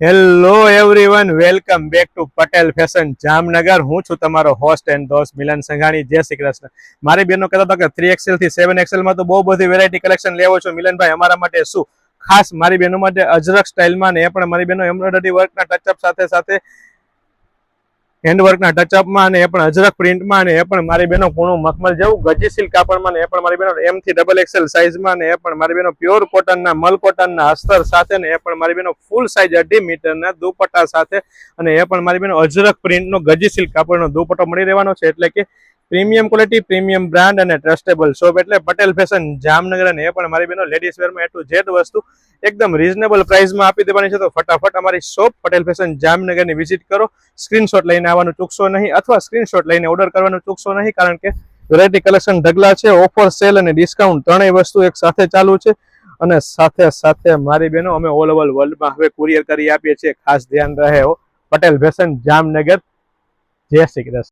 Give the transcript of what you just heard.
Hello everyone, welcome back to Patel fashion Jamnagar. હું છું તમારો હોસ્ટ એન્ડ દોસ્ત મિલન સંઘાણી. જય શ્રી કૃષ્ણ. મારી બહેનો કહેતા હતા કે 3XL થી 7XL માં તો બહુ બધી વેરાયટી કલેક્શન લેવો છો મિલનભાઈ, અમારા માટે શું ખાસ મારી બહેનો માટે અજરક સ્ટાઇલમાં ને એ પણ મારી બહેનો એમ્બ્રોઇડરી વર્કના ટચઅપ સાથે સાથે હેન્ડવર્કના ટચઅપમાં અને એ પણ અજરક પ્રિન્ટમાં અને એ પણ મારી બહેનો પૂર્ણ મખમલ જેવું ગજી સિલ્ક કાપડમાં ને એ પણ મારી બહેનો M થી XXL સાઇઝમાં ને એ પણ મારી બહેનો પ્યોર કોટનના મલ કોટનના અસ્તર સાથે ને એ પણ મારી બહેનો ફૂલ સાઇઝ 2.5 મીટરના દુપટ્ટા સાથે અને એ પણ મારી બહેનો અજરક પ્રિન્ટનો ગજી સિલ્ક કાપડનો દુપટ્ટો મળી રહેવાનો છે. એટલે કે પ્રીમિયમ ક્વોલિટી, પ્રીમિયમ બ્રાન્ડ અને ટ્રસ્ટેબલ શોપ એટલે પટેલ ફેશન જામનગર. અને એ પણ મારી બહેનો લેડીઝ વેરમાં A to Z વસ્તુ એકદમ રીઝનેબલ પ્રાઇસમાં આપી દેવાની છે. તો ફટાફટ અમારી શોપ પટેલ ફેશન જામનગરની વિઝિટ કરો. સ્ક્રીનશોટ લઈને આવવાનું ચૂકશો નહીં, અથવા સ્ક્રીનશોટ લઈને ઓર્ડર કરવાનું ચૂકશો નહીં, કારણ કે વેરાયટી કલેક્શન ઢગલા છે. ઓફર, સેલ અને ડિસ્કાઉન્ટ ત્રણેય વસ્તુ એક સાથે ચાલુ છે. અને સાથે સાથે મારી બહેનો અમે ઓલ ઓવર વર્લ્ડમાં હવે કુરિયર કરી આપીએ છીએ. ખાસ ધ્યાન રહે. પટેલ ફેશન જામનગર. જય શ્રી કૃષ્ણ.